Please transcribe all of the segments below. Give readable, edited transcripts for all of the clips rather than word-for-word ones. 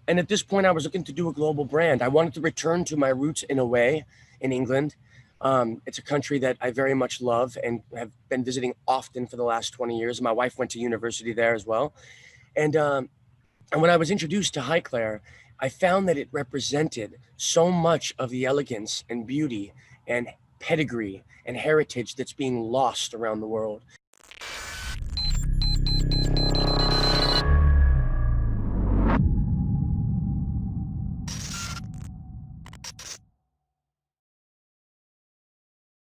And at this point, I was looking to do a global brand. I wanted to return to my roots in a way in England. It's a country that I very much love and have been visiting often for the last 20 years. My wife went to university there as well. And, um, and when I was introduced to Highclere, I found that it represented so much of the elegance and beauty and pedigree and heritage that's being lost around the world.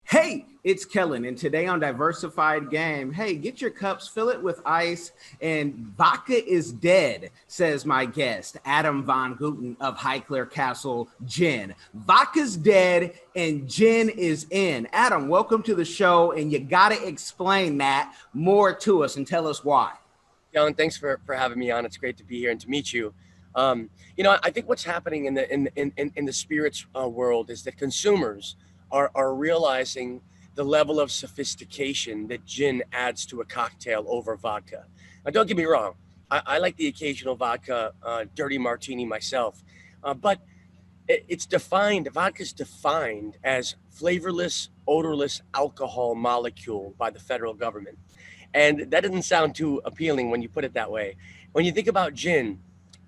Hey, it's Kellen, and today on Diversified Game, hey, get your cups, fill it with ice, and vodka is dead, says my guest, Adam Von Gootkin of Highclere Castle Gin. Vodka's dead and gin is in. Adam, welcome to the show, and you got to explain that more to us and tell us why. Kellen, thanks for having me on. It's great to be here and to meet you. I think what's happening in the spirits world is that consumers are realizing the level of sophistication that gin adds to a cocktail over vodka. Now, don't get me wrong. I like the occasional vodka dirty martini myself, but vodka's defined as flavorless, odorless alcohol molecule by the federal government. And that doesn't sound too appealing when you put it that way. When you think about gin,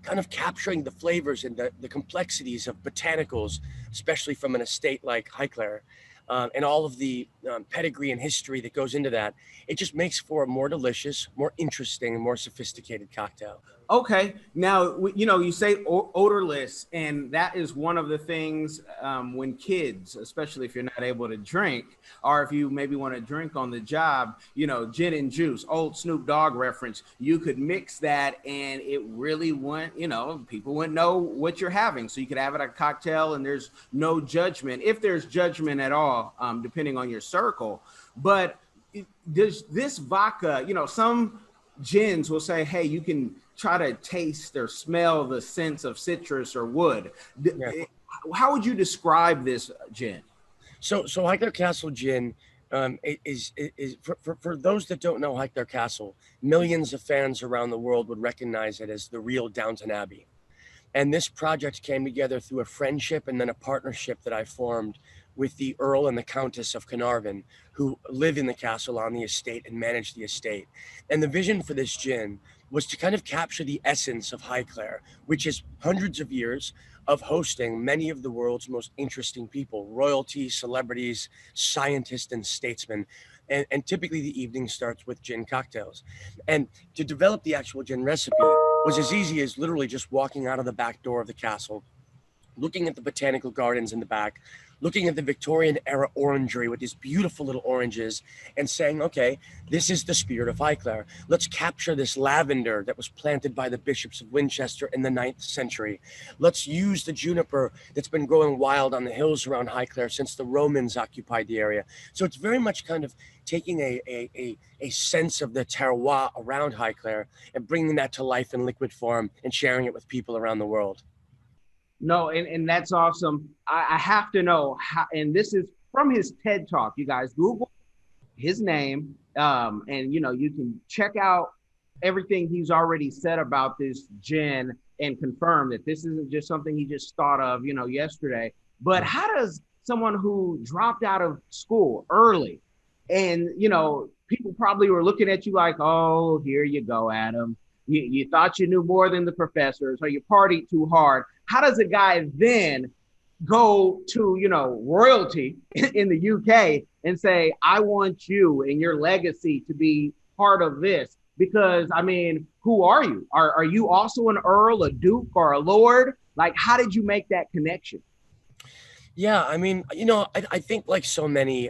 kind of capturing the flavors and the complexities of botanicals, especially from an estate like Highclere, and all of the pedigree and history that goes into that, it just makes for a more delicious, more interesting, and more sophisticated cocktail. Okay. Now, you say odorless, and that is one of the things when kids, especially if you're not able to drink, or if you maybe want to drink on the job, gin and juice, old Snoop Dogg reference, you could mix that and it really wouldn't, people wouldn't know what you're having. So you could have it a cocktail and there's no judgment, if there's judgment at all, depending on your circle. But does this vodka, some gins will say, hey, you can try to taste or smell the sense of citrus or wood. Yeah. How would you describe this gin? So Highclere Castle gin is for those that don't know Highclere Castle, millions of fans around the world would recognize it as the real Downton Abbey. And this project came together through a friendship and then a partnership that I formed with the Earl and the Countess of Carnarvon, who live in the castle on the estate and manage the estate. And the vision for this gin was to kind of capture the essence of Highclere, which is hundreds of years of hosting many of the world's most interesting people, royalty, celebrities, scientists, and statesmen. And typically the evening starts with gin cocktails. And to develop the actual gin recipe was as easy as literally just walking out of the back door of the castle, looking at the botanical gardens in the back, looking at the Victorian era orangery with these beautiful little oranges, and saying, okay, this is the spirit of Highclere. Let's capture this lavender that was planted by the bishops of Winchester in the 9th century. Let's use the juniper that's been growing wild on the hills around Highclere since the Romans occupied the area. So it's very much kind of taking a sense of the terroir around Highclere and bringing that to life in liquid form and sharing it with people around the world. No, and that's awesome. I have to know how, and this is from his TED Talk. You guys Google his name, and you can check out everything he's already said about this gin and confirm that this isn't just something he just thought of, yesterday. But how does someone who dropped out of school early, and people probably were looking at you like, oh, here you go, Adam. You thought you knew more than the professors, or you partied too hard. How does a guy then go to, royalty in the UK and say, I want you and your legacy to be part of this? Because, who are you? Are you also an earl, a duke, or a lord? Like, how did you make that connection? Yeah, I think like so many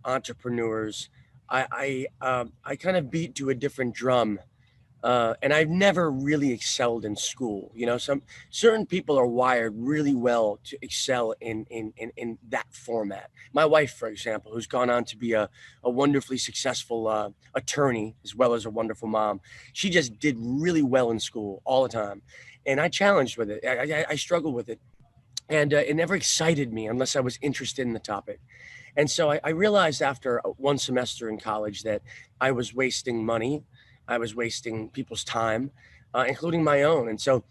entrepreneurs, I kind of beat to a different drum, and I've never really excelled in school. Some certain people are wired really well to excel in that format. My wife, for example, who's gone on to be a wonderfully successful attorney as well as a wonderful mom, she just did really well in school all the time, and I challenged with it. I struggled with it, and it never excited me unless I was interested in the topic. And so I realized after one semester in college that I was wasting money, I was wasting people's time, including my own. And so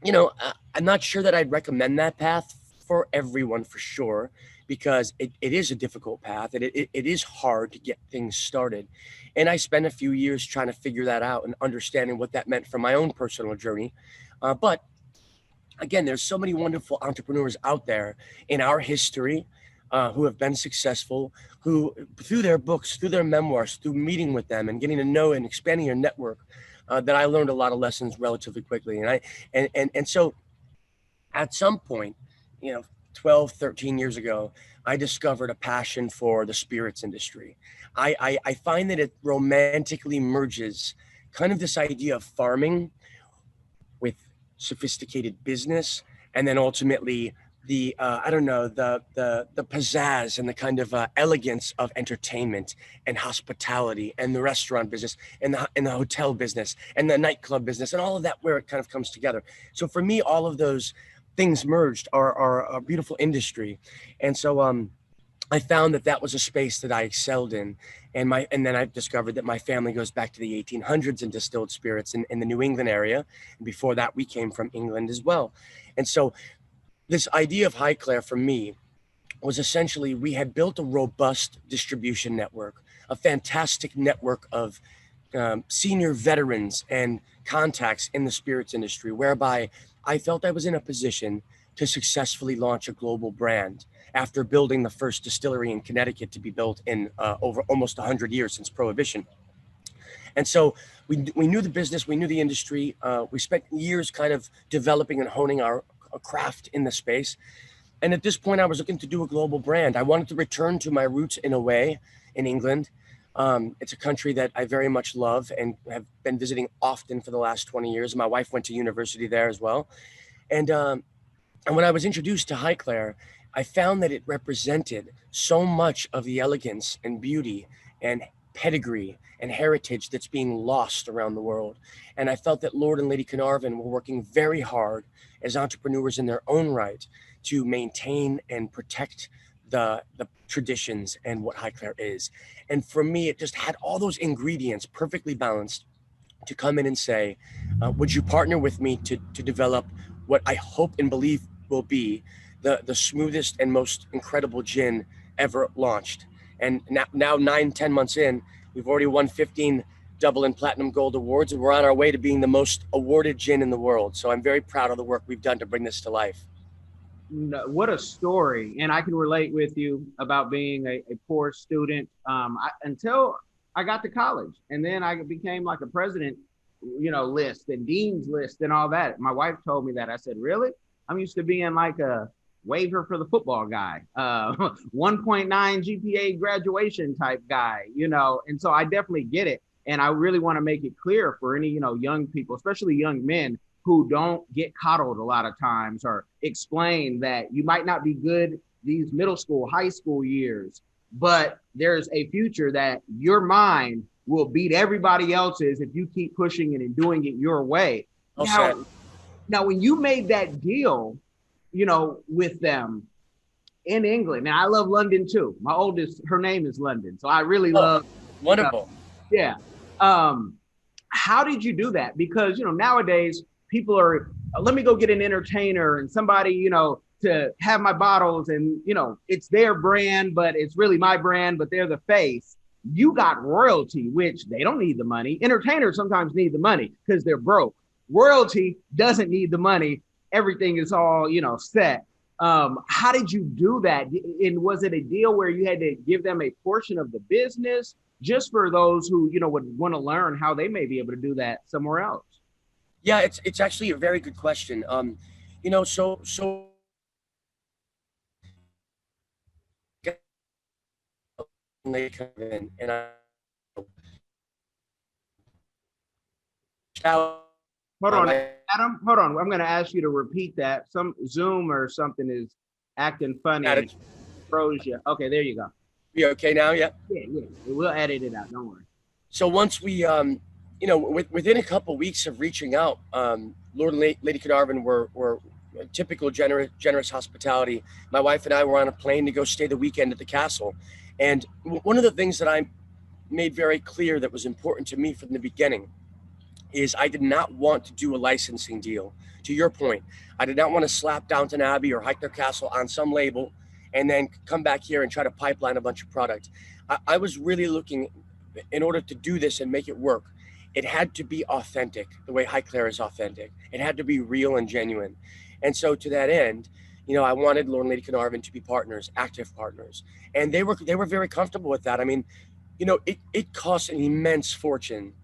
I'm not sure that I'd recommend that path for everyone for sure, because it is a difficult path, and it is hard to get things started. And I spent a few years trying to figure that out and understanding what that meant for my own personal journey. But again, there's so many wonderful entrepreneurs out there in our history who have been successful, who through their books, through their memoirs, through meeting with them and getting to know and expanding your network, that I learned a lot of lessons relatively quickly. And so at some point, you know, 12, 13 years ago, I discovered a passion for the spirits industry. I find that it romantically merges kind of this idea of farming with sophisticated business, and then ultimately the I don't know, the pizzazz and the kind of elegance of entertainment and hospitality and the restaurant business and the hotel business and the nightclub business and all of that, where it kind of comes together. So for me, all of those things merged are a beautiful industry. And so I found that that was a space that I excelled in, and then I discovered that my family goes back to the 1800s in distilled spirits in the New England area. And before that, we came from England as well. And so this idea of Highclere for me was essentially, we had built a robust distribution network, a fantastic network of senior veterans and contacts in the spirits industry, whereby I felt I was in a position to successfully launch a global brand after building the first distillery in Connecticut to be built in over almost 100 years since Prohibition. And so we knew the business, we knew the industry. We spent years kind of developing and honing our craft in the space. And at this point, I was looking to do a global brand. I wanted to return to my roots in a way in England. It's a country that I very much love and have been visiting often for the last 20 years. My wife went to university there as well. And when I was introduced to Highclere, I found that it represented so much of the elegance and beauty and pedigree and heritage that's being lost around the world. And I felt that Lord and Lady Carnarvon were working very hard as entrepreneurs in their own right to maintain and protect the traditions and what Highclere is. And for me, it just had all those ingredients perfectly balanced to come in and say, would you partner with me to develop what I hope and believe will be the smoothest and most incredible gin ever launched? And now 9, 10 months in, we've already won 15 double and platinum gold awards, and we're on our way to being the most awarded gin in the world. So I'm very proud of the work we've done to bring this to life. What a story. And I can relate with you about being a poor student until I got to college. And then I became like a president, list and dean's list and all that. My wife told me that. I said, really? I'm used to being like a waiver for the football guy, 1.9 GPA graduation type guy, and so I definitely get it. And I really want to make it clear for any, young people, especially young men, who don't get coddled a lot of times, or explain that you might not be good these middle school, high school years, but there's a future that your mind will beat everybody else's if you keep pushing it and doing it your way. Now, when you made that deal, with them in England, and I love London too. My oldest, her name is London. So I really love. Wonderful. Yeah. How did you do that? Because, nowadays people are, let me go get an entertainer and somebody, to have my bottles, and, it's their brand, but it's really my brand, but they're the face. You got royalty, which they don't need the money. Entertainers sometimes need the money because they're broke. Royalty doesn't need the money. Everything is all, set. How did you do that? And was it a deal where you had to give them a portion of the business, just for those who, would want to learn how they may be able to do that somewhere else? Yeah, it's actually a very good question. So and I Hold on, Adam. Hold on. I'm going to ask you to repeat that. Some Zoom or something is acting funny. And froze you. Okay, there you go. You okay now? Yeah. Yeah. We'll edit it out. Don't worry. So once we, within a couple weeks of reaching out, Lord and Lady Carnarvon were typical generous hospitality. My wife and I were on a plane to go stay the weekend at the castle. And one of the things that I made very clear that was important to me from the beginning is I did not want to do a licensing deal. To your point, I did not want to slap Downton Abbey or Highclere Castle on some label and then come back here and try to pipeline a bunch of product. I was really looking, in order to do this and make it work, it had to be authentic, the way Highclere is authentic. It had to be real and genuine. And so to that end, I wanted Lord and Lady Carnarvon to be partners, active partners. And they were very comfortable with that. I mean, it costs an immense fortune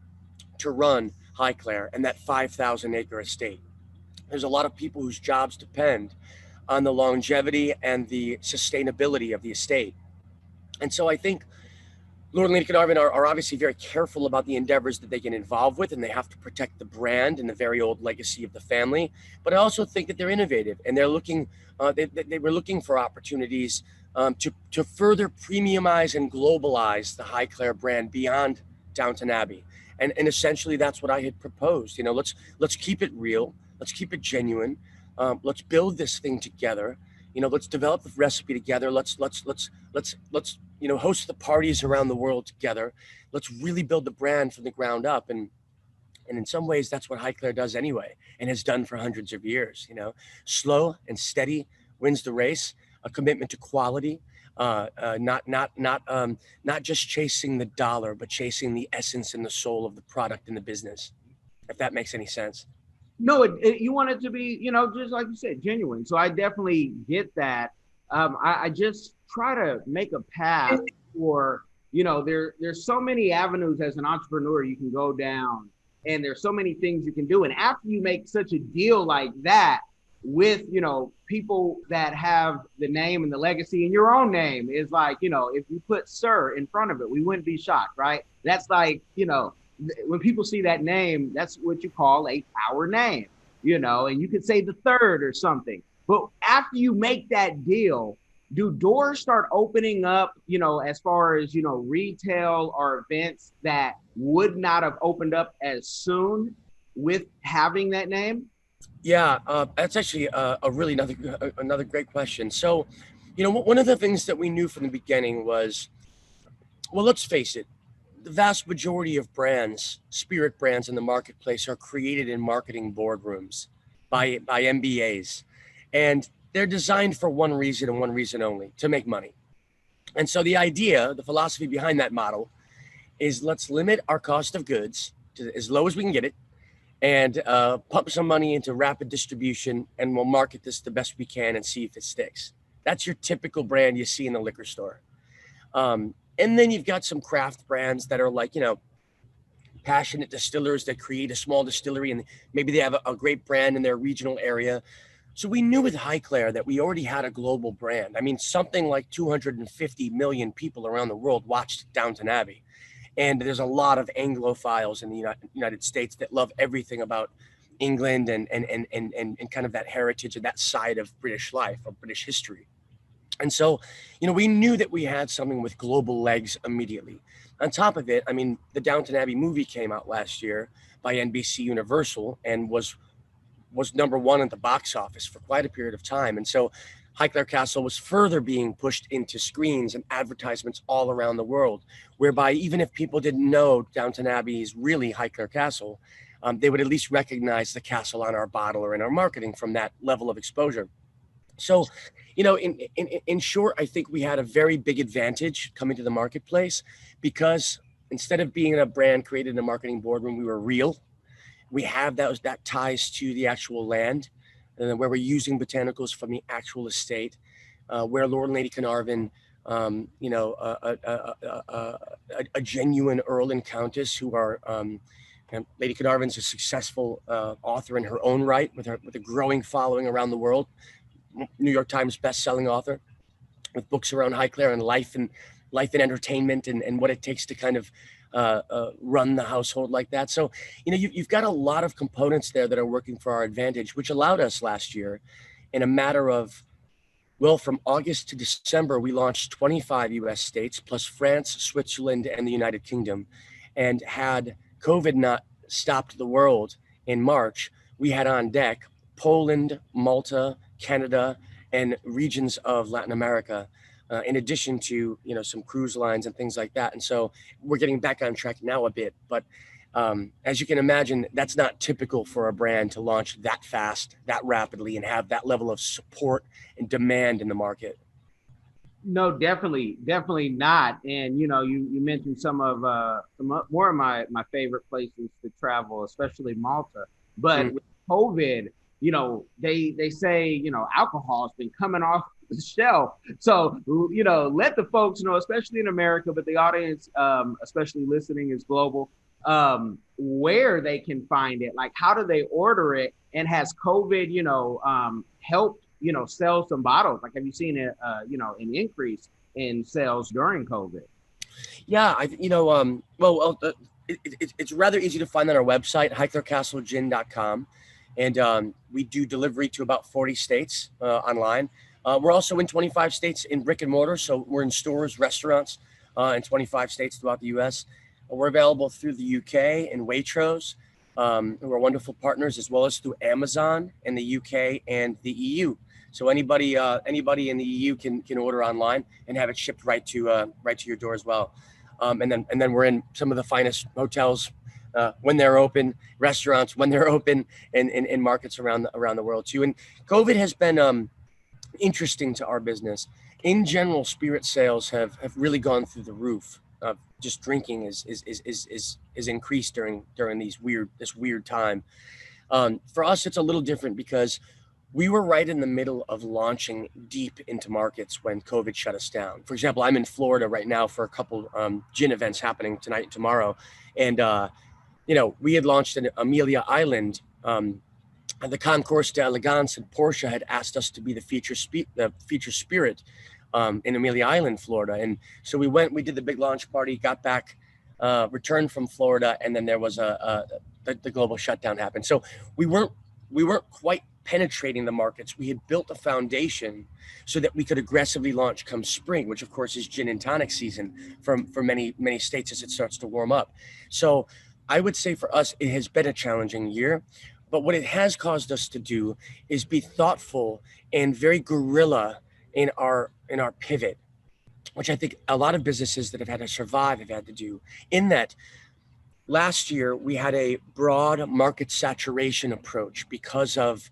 to run Highclere and that 5,000-acre estate. There's a lot of people whose jobs depend on the longevity and the sustainability of the estate. And so I think Lord and Lady Carnarvon are obviously very careful about the endeavors that they get involved with, and they have to protect the brand and the very old legacy of the family. But I also think that they're innovative, and they're looking. They were looking for opportunities to further premiumize and globalize the Highclere brand beyond Downton Abbey, and essentially that's what I had proposed. Let's keep it real, let's keep it genuine, let's build this thing together. Let's develop the recipe together. Let's host the parties around the world together. Let's really build the brand from the ground up. And in some ways, that's what Highclere does anyway, and has done for hundreds of years. Slow and steady wins the race. A commitment to quality, not just chasing the dollar, but chasing the essence and the soul of the product and the business. If that makes any sense. No, you want it to be, just like you said, genuine. So I definitely get that. I just try to make a path for, there's so many avenues as an entrepreneur you can go down, and there's so many things you can do. And after you make such a deal like that with, people that have the name and the legacy, and your own name is like, if you put Sir in front of it, we wouldn't be shocked, right? That's like, when people see that name, that's what you call a power name, and you could say the third or something. But after you make that deal, do doors start opening up, as far as, retail or events that would not have opened up as soon with having that name? Yeah, that's actually a really another great question. So, one of the things that we knew from the beginning was, well, let's face it, the vast majority of brands, spirit brands in the marketplace, are created in marketing boardrooms by MBAs, and they're designed for one reason and one reason only: to make money. And so the philosophy behind that model is, let's limit our cost of goods to as low as we can get it, and pump some money into rapid distribution, and we'll market this the best we can and see if it sticks. That's your typical brand you see in the liquor store. And then you've got some craft brands that are like, passionate distillers that create a small distillery, and maybe they have a great brand in their regional area. So we knew with Highclere that we already had a global brand. I mean, something like 250 million people around the world watched Downton Abbey. And there's a lot of Anglophiles in the United States that love everything about England and kind of that heritage and that side of British life or British history. And so, we knew that we had something with global legs immediately. On top of it, I mean, the Downton Abbey movie came out last year by NBC Universal and was number one at the box office for quite a period of time. And so Highclere Castle was further being pushed into screens and advertisements all around the world, whereby even if people didn't know Downton Abbey is really Highclere Castle, they would at least recognize the castle on our bottle or in our marketing from that level of exposure. So, in short, I think we had a very big advantage coming to the marketplace, because instead of being a brand created in a marketing boardroom, we were real. We have that ties to the actual land, where we're using botanicals from the actual estate, where Lord and Lady Carnarvon, a genuine Earl and Countess who are, and Lady Carnarvon's a successful author in her own right, with a growing following around the world. New York Times best-selling author with books around Highclere and life and entertainment and what it takes to kind of run the household like that. So, you've got a lot of components there that are working for our advantage, which allowed us last year, in a matter of, well, from August to December, we launched 25 US states, plus France, Switzerland, and the United Kingdom. And had COVID not stopped the world in March, we had on deck Poland, Malta, Canada, and regions of Latin America, in addition to some cruise lines and things like that. And so we're getting back on track now a bit, but As you can imagine, that's not typical for a brand to launch that fast, that rapidly, and have that level of support and demand in the market. No, definitely not. And you mentioned some more of my favorite places to travel, especially Malta. But Mm. with COVID, they say alcohol has been coming off the shelf. So let the folks know, especially in America, but the audience, especially listening, is global. Where they can find it, like how do they order it, and has COVID, helped sell some bottles? Like, have you seen an increase in sales during COVID? Yeah, it's rather easy to find on our website, highclerecastlegin.com. And we do delivery to about 40 states online. We're also in 25 states in brick and mortar. So we're in stores, restaurants in 25 states throughout the U.S. We're available through the UK and Waitrose, who are wonderful partners, as well as through Amazon in the UK and the EU. So anybody in the EU can order online and have it shipped right to your door as well. And then we're in some of the finest hotels when they're open, restaurants when they're open, and in markets around the world too. And COVID has been interesting to our business. In general, spirit sales have really gone through the roof. Just drinking is increased during this weird time. For us, it's a little different because we were right in the middle of launching deep into markets when COVID shut us down. For example, I'm in Florida right now for a couple gin events happening tonight and tomorrow, and we had launched in Amelia Island. The Concours d'Elegance and Porsche had asked us to be the feature spirit in Amelia Island, Florida, and so we went. We did the big launch party, got back, returned from Florida, and then there was the global shutdown happened. So we weren't quite penetrating the markets. We had built a foundation so that we could aggressively launch come spring, which of course is gin and tonic season for many states as it starts to warm up. So I would say for us, it has been a challenging year. But what it has caused us to do is be thoughtful and very guerrilla in our pivot, which I think a lot of businesses that have had to survive have had to do. In that, last year we had a broad market saturation approach because of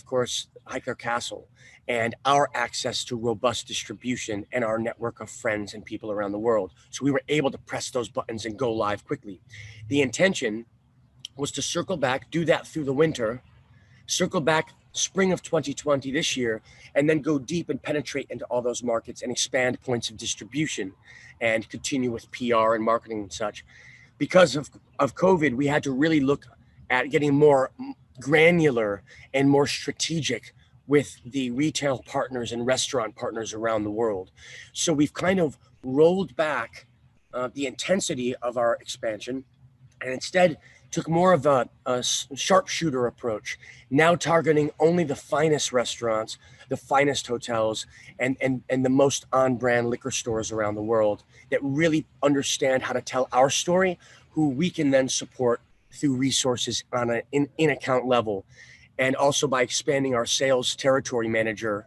course, Highclere Castle and our access to robust distribution and our network of friends and people around the world. So we were able to press those buttons and go live quickly. The intention was to circle back, do that through the winter, circle back spring of 2020 this year, and then go deep and penetrate into all those markets and expand points of distribution and continue with PR and marketing and such. Because of COVID, we had to really look at getting more granular and more strategic with the retail partners and restaurant partners around the world. So we've kind of rolled back the intensity of our expansion and instead took more of a sharpshooter approach, now targeting only the finest restaurants, the finest hotels, and the most on-brand liquor stores around the world that really understand how to tell our story, who we can then support through resources on an in-account level, and also by expanding our sales territory manager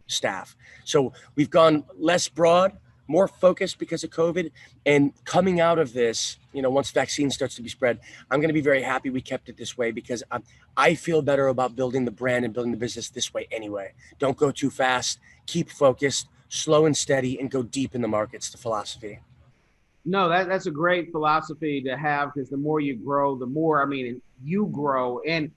staff. So we've gone less broad, more focused because of COVID. And coming out of this, once vaccine starts to be spread, I'm going to be very happy we kept it this way because I feel better about building the brand and building the business this way anyway. Don't go too fast, keep focused, slow and steady, and go deep in the markets, the philosophy. No, that's a great philosophy to have, because the more you grow, the more, you grow. And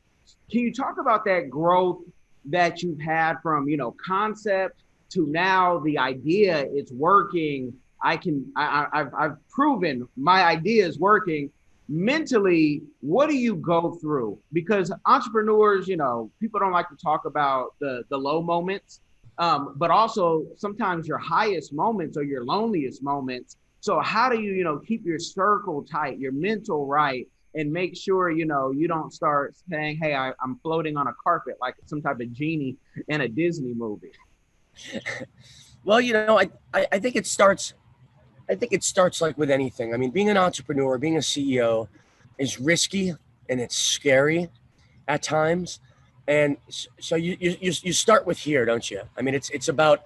can you talk about that growth that you've had from, concept to now the idea is working? I've proven my idea is working. Mentally, what do you go through? Because entrepreneurs, people don't like to talk about the low moments, but also sometimes your highest moments or your loneliest moments. So how do you, keep your circle tight, your mental right, and make sure, you don't start saying, hey, I'm floating on a carpet like some type of genie in a Disney movie? Well, I think it starts. I think it starts like with anything. I mean, being an entrepreneur, being a CEO, is risky and it's scary at times. And so you start with here, don't you? I mean, it's about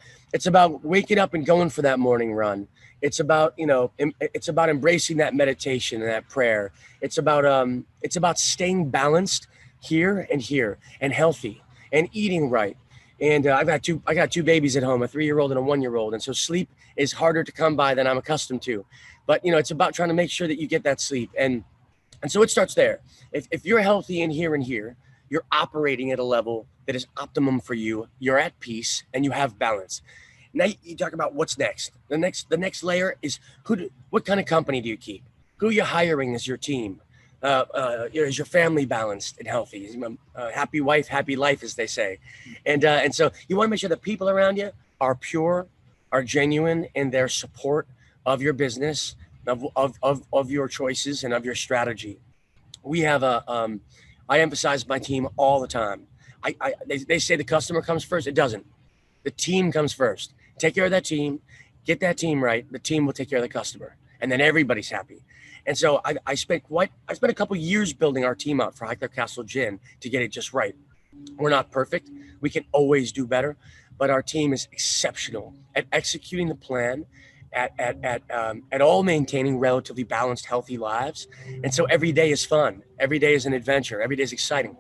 waking up and going for that morning run. It's about, it's about embracing that meditation and that prayer. It's about staying balanced here and healthy and eating right. And I got two babies at home, a 3-year-old and a 1-year-old, and so sleep is harder to come by than I'm accustomed to. But it's about trying to make sure that you get that sleep, and so it starts there. If you're healthy in here, you're operating at a level that is optimum for you. You're at peace and you have balance. Now you talk about what's next. The next layer is what kind of company do you keep? Who are you hiring as your team? Is your family balanced and healthy? Happy wife, happy life, as they say. And so you want to make sure the people around you are pure, are genuine in their support of your business, of your choices and of your strategy. We have I emphasize my team all the time. They say the customer comes first. It doesn't. The team comes first. Take care of that team, get that team right. The team will take care of the customer, and then everybody's happy. And so I spent a couple years building our team out for Highclere Castle Gin to get it just right. We're not perfect. We can always do better, but our team is exceptional at executing the plan, at all maintaining relatively balanced, healthy lives. And so every day is fun. Every day is an adventure. Every day is exciting.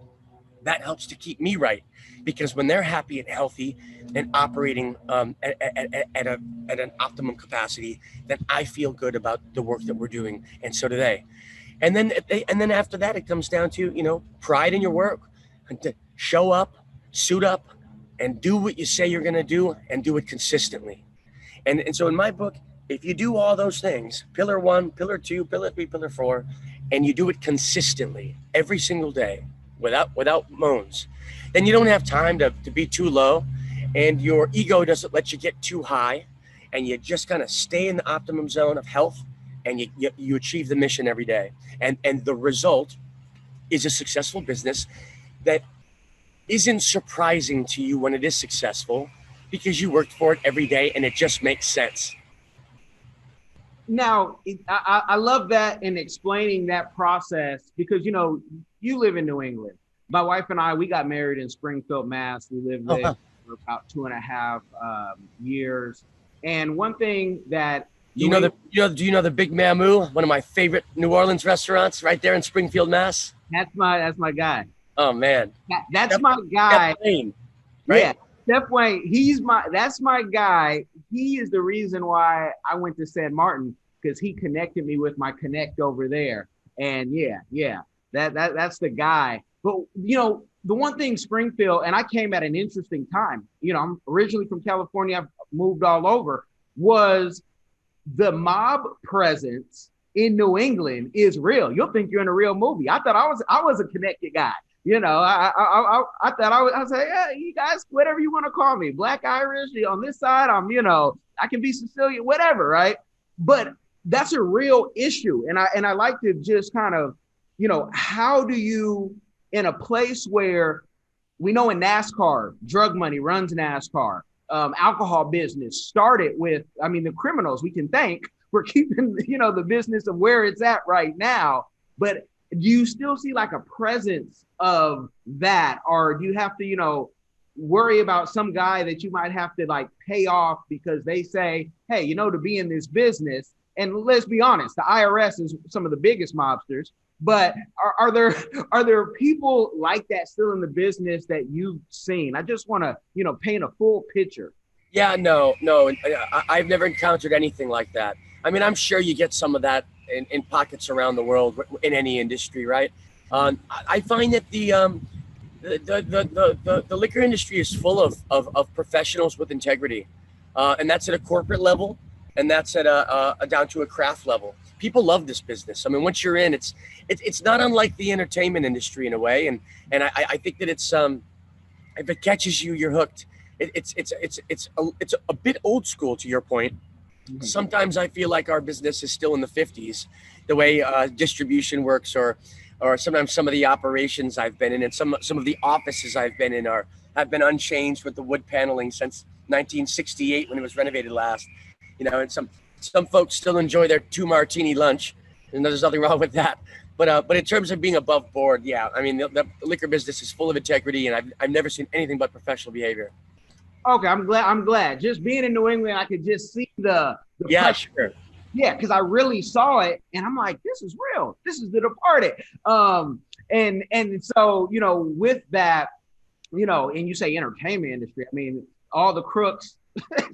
That helps to keep me right, because when they're happy and healthy and operating at an optimum capacity, then I feel good about the work that we're doing, and so do they. And then after that, it comes down to pride in your work, and to show up, suit up, and do what you say you're going to do, and do it consistently. And so in my book, if you do all those things, pillar 1, pillar 2, pillar 3, pillar 4, and you do it consistently every single day without moans, then you don't have time to be too low, and your ego doesn't let you get too high, and you just kind of stay in the optimum zone of health, and you achieve the mission every day. And the result is a successful business that isn't surprising to you when it is successful, because you worked for it every day and it just makes sense. Now, I love that in explaining that process, because, you live in New England. My wife and I, we got married in Springfield, Mass. We lived there for about 2.5 years. And one thing that do you know the Big Mamu, one of my favorite New Orleans restaurants right there in Springfield, Mass? That's my guy. Oh man. That's my guy. Wayne, right? Yeah. Steph Wayne, that's my guy. He is the reason why I went to San Martin, because he connected me with my connect over there. And that's the guy. But the one thing, Springfield, and I came at an interesting time. I'm originally from California. I've moved all over. Was the mob presence in New England is real. You'll think you're in a real movie. I thought I was a connected guy. I thought I was like, yeah, you guys, whatever you want to call me, Black Irish on this side, I can be Sicilian, whatever, right? But that's a real issue. And I like to just kind of, how do you, in a place where we know in NASCAR, drug money runs NASCAR, alcohol business started with, the criminals we can thank for keeping, the business of where it's at right now. But do you still see like a presence of that? Or do you have to, worry about some guy that you might have to like pay off because they say, hey, to be in this business, and let's be honest, the IRS is some of the biggest mobsters, but are there people like that still in the business that you've seen? I just want to, paint a full picture. Yeah, no, I've never encountered anything like that. I'm sure you get some of that in pockets around the world in any industry, right? I find that the liquor industry is full of professionals with integrity, and that's at a corporate level, and that's at a down to a craft level. People love this business. Once you're in, it's not unlike the entertainment industry in a way, and I think that it's if it catches you, you're hooked. It's a bit old school, to your point. Mm-hmm. Sometimes I feel like our business is still in the 50s, the way distribution works, or sometimes some of the operations I've been in, and some of the offices I've been in have been unchanged with the wood paneling since 1968 when it was renovated last. And some folks still enjoy their 2 martini lunch, and there's nothing wrong with that. But in terms of being above board, yeah, I mean the liquor business is full of integrity, and I've never seen anything but professional behavior. Okay, I'm glad. I'm glad. Just being in New England, I could just see the Yeah, pressure. sure. Yeah, because I really saw it, and I'm like, this is real. This is The Departed. And so with that, and you say entertainment industry. I mean, all the crooks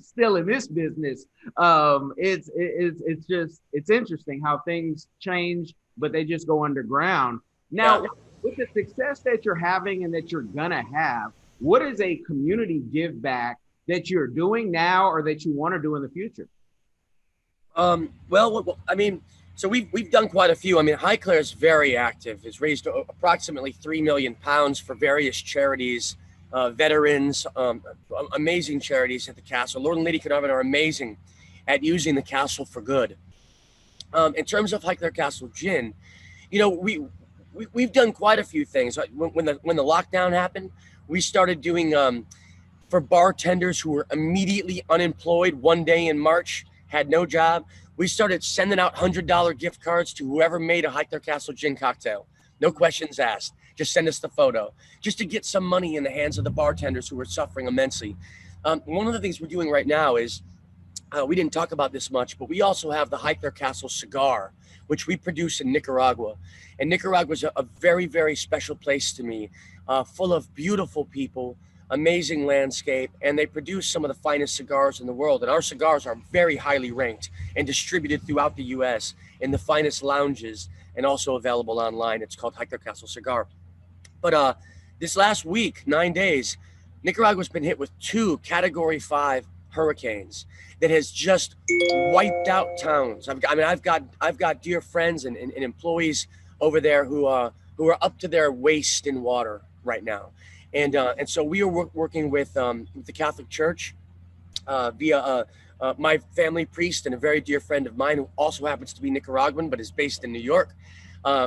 still in this business. It's interesting how things change, but they just go underground. Now, Yeah. with the success that you're having and that you're gonna have, what is a community give back that you're doing now or that you want to do in the future? Well, I mean, so we've done quite a few. I mean, Highclere is very active. Has raised approximately £3 million for various charities, veterans, amazing charities at the castle. Lord and Lady Carnarvon are amazing at using the castle for good. In terms of Highclere Castle Gin, you know, we've done quite a few things. When the lockdown happened, we started doing for bartenders who were immediately unemployed one day in March, had no job. We started sending out $100 gift cards to whoever made a Highclere Castle gin cocktail. No questions asked. Just send us the photo, just to get some money in the hands of the bartenders who were suffering immensely. One of the things we're doing right now is we didn't talk about this much, but we also have the Highclere Castle cigar, which we produce in Nicaragua. And Nicaragua is a very, very special place to me, full of beautiful people, amazing landscape, and they produce some of the finest cigars in the world. And our cigars are very highly ranked and distributed throughout the U.S. in the finest lounges and also available online. It's called Highclere Castle Cigar. But this last week, 9 days, Nicaragua's been hit with two Category 5 hurricanes that has just wiped out towns. I've got dear friends and employees over there who are up to their waist in water right now, and so we are working with the Catholic Church via my family priest and a very dear friend of mine who also happens to be Nicaraguan but is based in New York.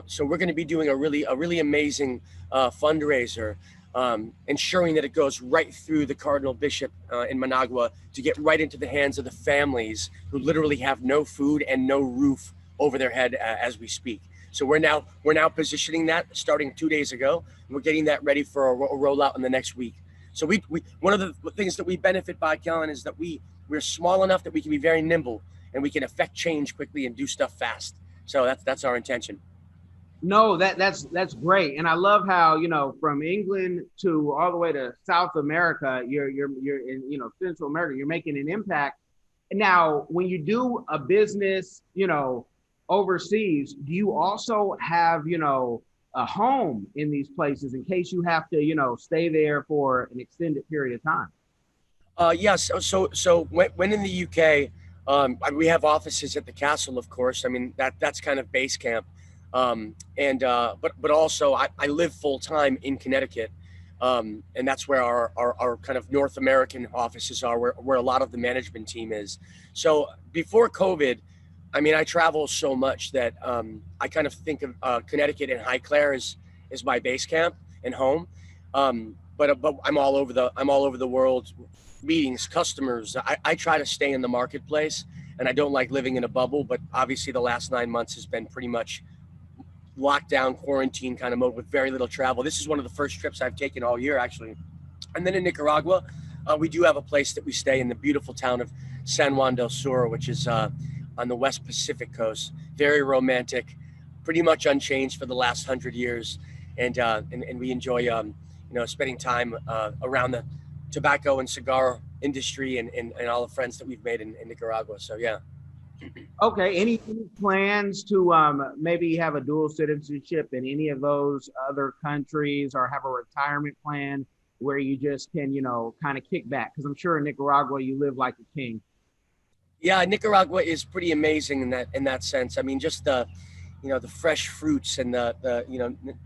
So we're going to be doing a really amazing fundraiser, ensuring that it goes right through the Cardinal Bishop in Managua to get right into the hands of the families who literally have no food and no roof over their head as we speak. So we're now positioning that starting 2 days ago. And we're getting that ready for a rollout in the next week. So we one of the things that we benefit by, Kellen, is that we're small enough that we can be very nimble and we can affect change quickly and do stuff fast. So that's our intention. No, that's great, and I love how from England to all the way to South America, you're in Central America, you're making an impact. Now, when you do a business, overseas, do you also have a home in these places in case you have to stay there for an extended period of time? Yes. So when in the UK, we have offices at the castle, of course. I mean that's kind of base camp. But also I live full time in Connecticut, and that's where our kind of North American offices are, where a lot of the management team is. So before COVID, I mean, I travel so much that I kind of think of Connecticut and Highclere as my base camp and home. But I'm all over the world, meetings, customers. I try to stay in the marketplace, and I don't like living in a bubble. But obviously, the last 9 months has been pretty much lockdown, quarantine kind of mode with very little travel. This is one of the first trips I've taken all year, actually. And then in Nicaragua, we do have a place that we stay in the beautiful town of San Juan del Sur, which is on the West Pacific coast. Very romantic, pretty much unchanged for the last 100 years, and we enjoy spending time around the tobacco and cigar industry and all the friends that we've made in Nicaragua. So yeah. Okay. Any plans to maybe have a dual citizenship in any of those other countries, or have a retirement plan where you just can, kind of kick back? Because I'm sure in Nicaragua you live like a king. Yeah, Nicaragua is pretty amazing in that sense. I mean, just the fresh fruits and the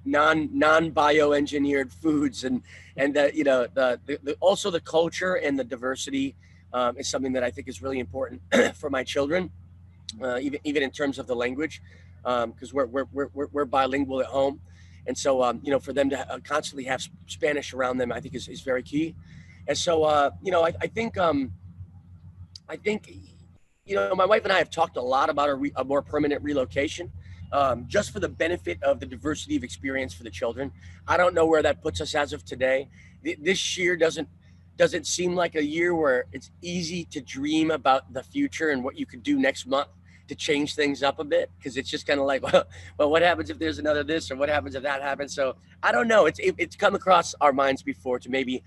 non bioengineered foods and the also the culture and the diversity is something that I think is really important for my children. Even in terms of the language, because we're bilingual at home, and so for them to constantly have Spanish around them, I think is very key. And so I think my wife and I have talked a lot about a more permanent relocation. just for the benefit of the diversity of experience for the children. I don't know where that puts us as of today. This year doesn't seem like a year where it's easy to dream about the future and what you could do next month to change things up a bit, because it's just kind of like, well, what happens if there's another this, or what happens if that happens? So I don't know. It's come across our minds before to maybe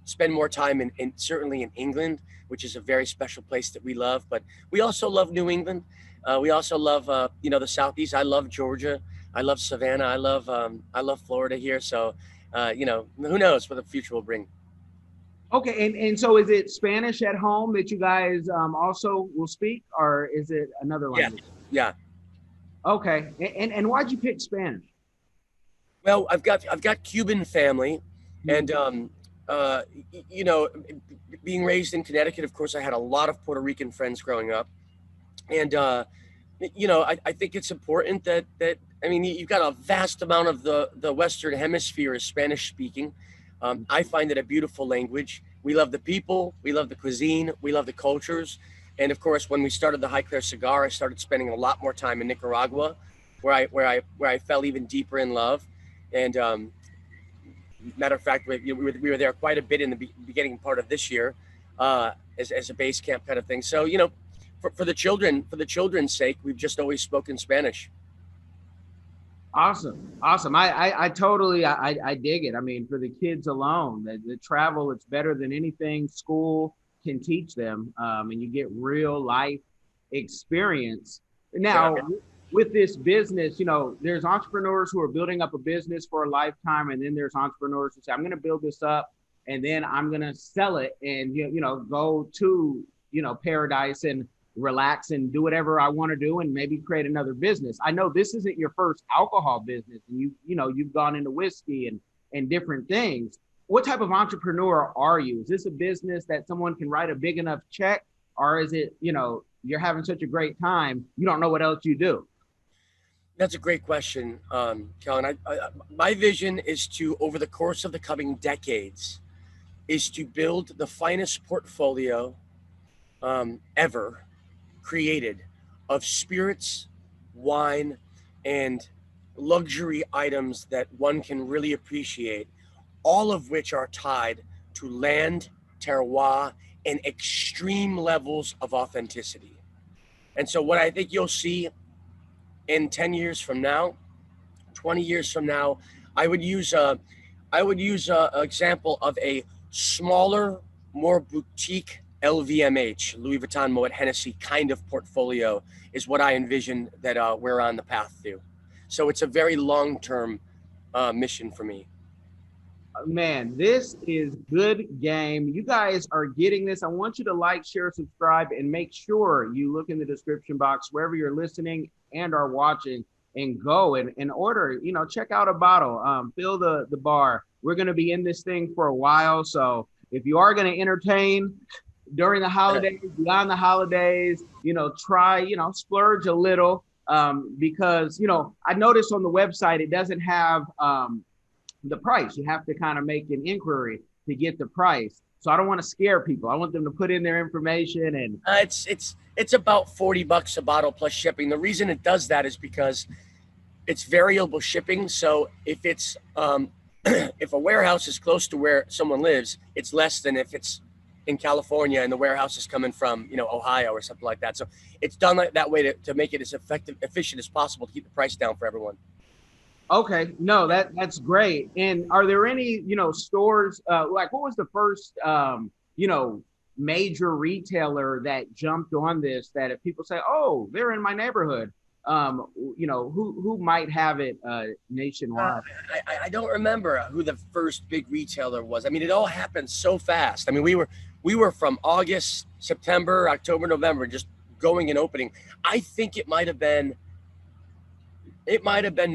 spend more time in certainly in England, which is a very special place that we love. But we also love New England. We also love the Southeast. I love Georgia. I love Savannah. I love Florida here. So who knows what the future will bring. Okay, and so is it Spanish at home that you guys also will speak, or is it another language? Yeah. Okay, and why'd you pick Spanish? Well, I've got Cuban family, and being raised in Connecticut, of course, I had a lot of Puerto Rican friends growing up, and I think it's important that I mean, you've got a vast amount of the Western Hemisphere is Spanish speaking. I find it a beautiful language. We love the people, we love the cuisine, we love the cultures. And of course, when we started the Highclere cigar, I started spending a lot more time in Nicaragua, where I fell even deeper in love. And matter of fact, we were there quite a bit in the beginning part of this year, as a base camp kind of thing. So, for the children's sake, we've just always spoken Spanish. Awesome. I totally dig it. I mean, for the kids alone, the travel, it's better than anything school can teach them, and you get real life experience. Now, with this business, there's entrepreneurs who are building up a business for a lifetime, and then there's entrepreneurs who say, I'm going to build this up, and then I'm going to sell it and go to paradise and relax and do whatever I want to do and maybe create another business. I know this isn't your first alcohol business, and you've gone into whiskey and different things. What type of entrepreneur are you? Is this a business that someone can write a big enough check, or is it, you're having such a great time, you don't know what else you do? That's a great question, Kellen. My vision is to, over the course of the coming decades, is to build the finest portfolio ever created of spirits, wine, and luxury items that one can really appreciate, all of which are tied to land, terroir, and extreme levels of authenticity. And so what I think you'll see in 10 years from now, 20 years from now, I would use an example of a smaller, more boutique LVMH, Louis Vuitton, Moet Hennessy kind of portfolio is what I envision that we're on the path to. So it's a very long-term mission for me. Man, this is good game. You guys are getting this. I want you to like, share, subscribe, and make sure you look in the description box wherever you're listening and are watching, and go and order, check out a bottle, fill the bar. We're going to be in this thing for a while. So if you are going to entertain during the holidays, beyond the holidays, try, splurge a little, because, I noticed on the website, it doesn't have the price. You have to kind of make an inquiry to get the price. So I don't want to scare people. I want them to put in their information, and it's about $40 a bottle plus shipping. The reason it does that is because it's variable shipping. So if it's if a warehouse is close to where someone lives, it's less than if it's in California and the warehouse is coming from, Ohio or something like that. So it's done like that way to make it as efficient as possible to keep the price down for everyone. Okay, no, that's great. And are there any, stores, like what was the first, major retailer that jumped on this, that if people say, oh, they're in my neighborhood, who might have it nationwide? I don't remember who the first big retailer was. I mean, it all happened so fast. I mean, we were from August, September, October, November, just going and opening. I think it might have been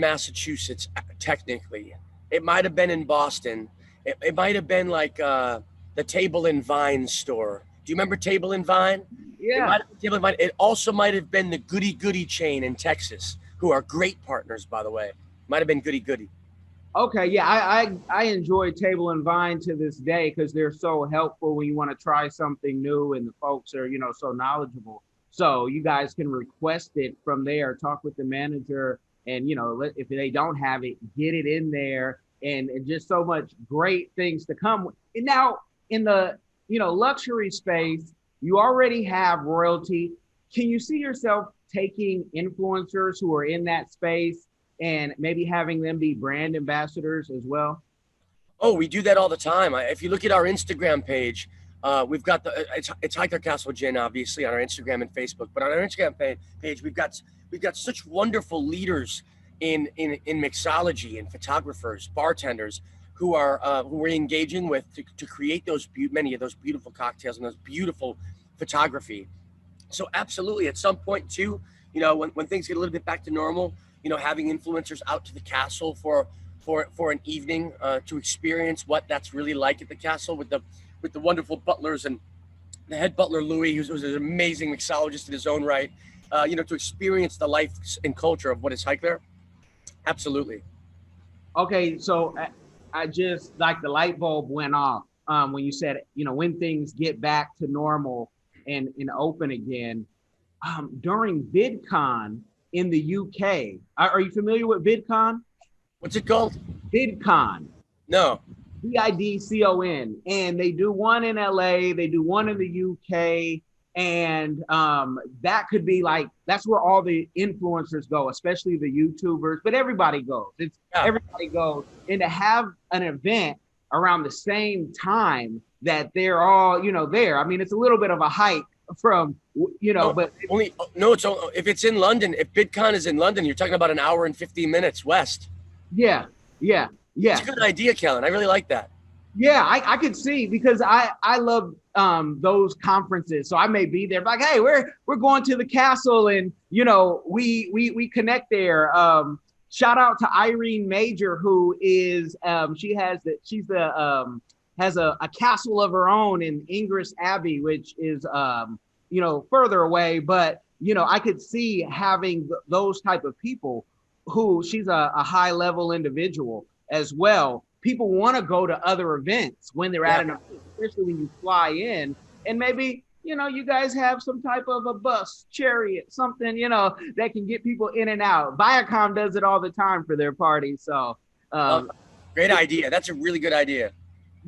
Massachusetts, technically. It might have been in Boston. It might have been like the Table and Vine store. Do you remember Table and Vine? Yeah. It also might have been the Goody Goody chain in Texas, who are great partners, by the way. Might have been Goody Goody. Okay, yeah, I enjoy Table and Vine to this day because they're so helpful when you want to try something new, and the folks are, so knowledgeable. So you guys can request it from there, talk with the manager, and if they don't have it, get it in there, and just so much great things to come. And now in the luxury space, you already have royalty. Can you see yourself taking influencers who are in that space and maybe having them be brand ambassadors as well? Oh, we do that all the time. If you look at our Instagram page, we've got it's Highclere Castle Gin, obviously, on our Instagram and Facebook. But on our Instagram page, we've got such wonderful leaders in mixology and photographers, bartenders who we're engaging with to create many of those beautiful cocktails and those beautiful photography. So absolutely, at some point too, when things get a little bit back to normal, having influencers out to the castle for an evening to experience what that's really like at the castle with the wonderful butlers and the head butler Louis, who's an amazing mixologist in his own right. To experience the life and culture of what is Highclere. Absolutely. Okay, so I just like the light bulb went off when you said when things get back to normal and open again. During VidCon in the UK, are you familiar with VidCon? What's it called? VidCon. No. VidCon. And they do one in LA, they do one in the UK, and that could be like, that's where all the influencers go, especially the YouTubers, but everybody goes. Everybody goes. And to have an event around the same time that they're all, there. I mean, it's a little bit of a hike from, but if it's in London, if VidCon is in London, you're talking about an hour and 15 minutes west. Yeah. It's a good idea, Kellen. I really like that. Yeah, I could see, because I love those conferences. So I may be there, like, hey, we're going to the castle, and we connect there. Shout out to Irene Major, who is has a castle of her own in Ingress Abbey, which is further away. But I could see having those type of people who, she's a high level individual as well. People want to go to other events when they're at an event, especially when you fly in, and maybe you guys have some type of a bus, chariot, something that can get people in and out. Viacom does it all the time for their parties. So great idea. That's a really good idea.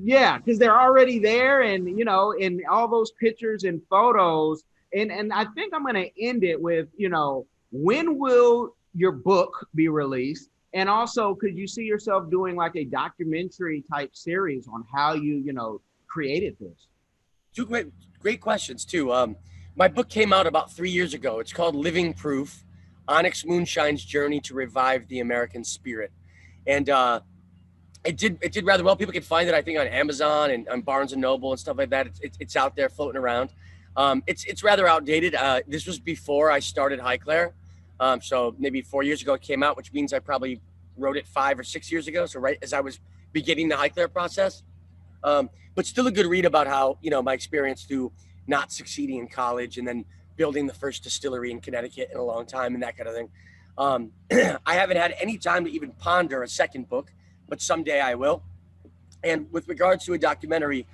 Yeah, because they're already there, and in all those pictures and photos. And I think I'm going to end it with when will your book be released? And also, could you see yourself doing like a documentary type series on how you created this? Two great questions too. My book came out about 3 years ago. It's called Living Proof: Onyx Moonshine's Journey to Revive the American Spirit. And it did rather well. People can find it, I think, on Amazon and on Barnes and Noble and stuff like that. It's out there floating around. It's rather outdated. This was before I started Highclere. So maybe 4 years ago it came out, which means I probably wrote it 5 or 6 years ago. So right as I was beginning the Highclere process, but still a good read about how, my experience through not succeeding in college and then building the first distillery in Connecticut in a long time and that kind of thing. I haven't had any time to even ponder a second book, but someday I will. And with regards to a documentary,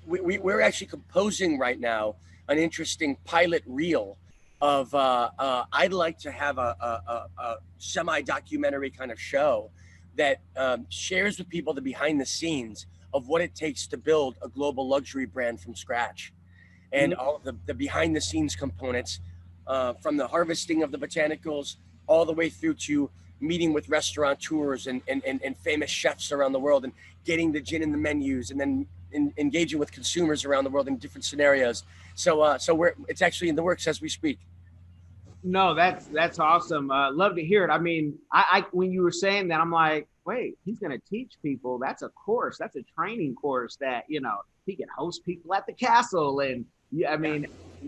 we're actually composing right now an interesting pilot reel of I'd like to have a semi-documentary kind of show that shares with people the behind the scenes of what it takes to build a global luxury brand from scratch, and all of the behind the scenes components, from the harvesting of the botanicals all the way through to meeting with restaurateurs and famous chefs around the world and getting the gin in the menus, and then engaging with consumers around the world in different scenarios. So it's actually in the works as we speak. No, that's awesome. Love to hear it. I mean, I when you were saying that, I'm like, wait, he's going to teach people. That's a course. That's a training course that, he can host people at the castle. And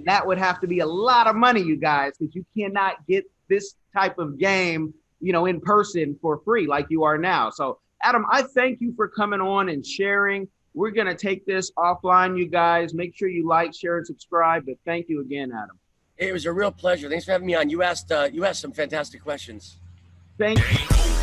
that would have to be a lot of money, you guys, because you cannot get this type of game, in person for free like you are now. So Adam, I thank you for coming on and sharing. We're going to take this offline, you guys. Make sure you like, share, and subscribe. But thank you again, Adam. It was a real pleasure. Thanks for having me on. You asked some fantastic questions. Thank you.